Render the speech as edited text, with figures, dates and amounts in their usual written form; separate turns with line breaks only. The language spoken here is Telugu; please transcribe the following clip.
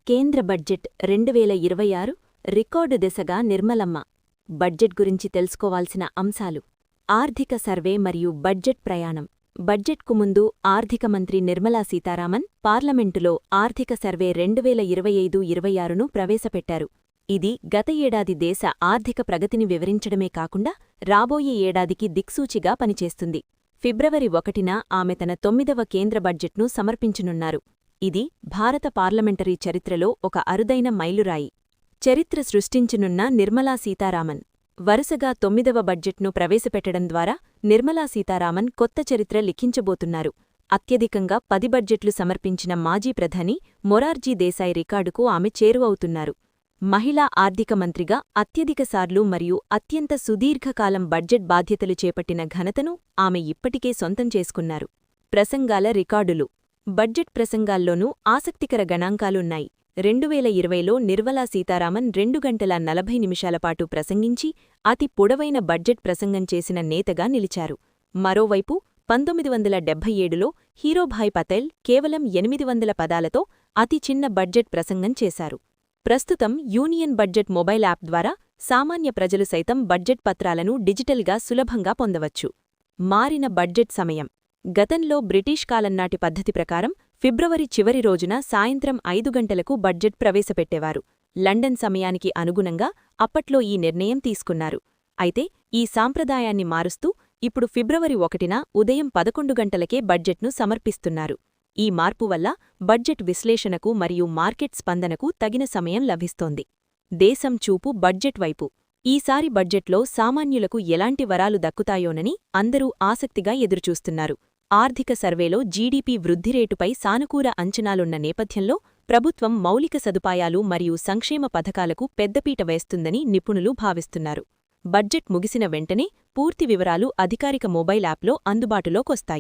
కేంద్ర బడ్జెట్ 2026 రికార్డు దిశగా నిర్మలమ్మ. బడ్జెట్ గురించి తెలుసుకోవాల్సిన అంశాలు. ఆర్థిక సర్వే మరియు బడ్జెట్ ప్రయాణం. బడ్జెట్కు ముందు ఆర్థిక మంత్రి నిర్మలా సీతారామన్ పార్లమెంటులో ఆర్థిక సర్వే 2025-26ను ప్రవేశపెట్టారు. ఇది గత ఏడాది దేశ ఆర్థిక ప్రగతిని వివరించడమే కాకుండా రాబోయే ఏడాదికి దిక్సూచిగా పనిచేస్తుంది. ఫిబ్రవరి 1న ఆమె తన 9వ కేంద్ర బడ్జెట్ను సమర్పించనున్నారు. ఇది భారత పార్లమెంటరీ చరిత్రలో ఒక అరుదైన మైలురాయి. చరిత్ర సృష్టించనున్న నిర్మలా సీతారామన్. వరుసగా 9వ బడ్జెట్ను ప్రవేశపెట్టడం ద్వారా నిర్మలా సీతారామన్ కొత్త చరిత్ర లిఖించబోతున్నారు. అత్యధికంగా 10 బడ్జెట్లు సమర్పించిన మాజీ ప్రధాని మొరార్జీ దేశాయ్ రికార్డుకు ఆమె చేరువవుతున్నారు. మహిళా ఆర్థిక మంత్రిగా అత్యధికసార్లు మరియు అత్యంత సుదీర్ఘకాలం బడ్జెట్ బాధ్యతలు చేపట్టిన ఘనతను ఆమె ఇప్పటికే సొంతం చేసుకున్నారు. ప్రసంగాల రికార్డులు. బడ్జెట్ ప్రసంగాల్లోనూ ఆసక్తికర గణాంకాలున్నాయి. 2020లో నిర్మలా సీతారామన్ 2 గంటల 40 నిమిషాల పాటు ప్రసంగించి అతి పొడవైన బడ్జెట్ ప్రసంగం చేసిన నేతగా నిలిచారు. మరోవైపు 1977లో హీరోభాయ్ పటేల్ కేవలం 800 పదాలతో అతి చిన్న బడ్జెట్ ప్రసంగం చేశారు. ప్రస్తుతం యూనియన్ బడ్జెట్ మొబైల్ యాప్ ద్వారా సామాన్య ప్రజలు సైతం బడ్జెట్ పత్రాలను డిజిటల్గా సులభంగా పొందవచ్చు. మారిన బడ్జెట్ సమయం. గతంలో బ్రిటిష్ కాలంనాటి పద్ధతి ప్రకారం ఫిబ్రవరి చివరి రోజున సాయంత్రం 5 గంటలకు బడ్జెట్ ప్రవేశపెట్టేవారు. లండన్ సమయానికి అనుగుణంగా అప్పట్లో ఈ నిర్ణయం తీసుకున్నారు. అయితే ఈ సాంప్రదాయాన్ని మారుస్తూ ఇప్పుడు ఫిబ్రవరి 1న ఉదయం 11 గంటలకే బడ్జెట్ను సమర్పిస్తున్నారు. ఈ మార్పు వల్ల బడ్జెట్ విశ్లేషణకు మరియు మార్కెట్ స్పందనకు తగిన సమయం లభిస్తోంది. దేశం చూపు బడ్జెట్ వైపు. ఈసారి బడ్జెట్లో సామాన్యులకు ఎలాంటి వరాలు దక్కుతాయోనని అందరూ ఆసక్తిగా ఎదురుచూస్తున్నారు. ఆర్థిక సర్వేలో జీడీపీ వృద్ధిరేటుపై సానుకూల అంచనాలున్న నేపథ్యంలో ప్రభుత్వం మౌలిక సదుపాయాలు మరియు సంక్షేమ పథకాలకు పెద్దపీట వేస్తుందని నిపుణులు భావిస్తున్నారు. బడ్జెట్ ముగిసిన వెంటనే పూర్తి వివరాలు అధికారిక మొబైల్ యాప్లో అందుబాటులోకొస్తాయి.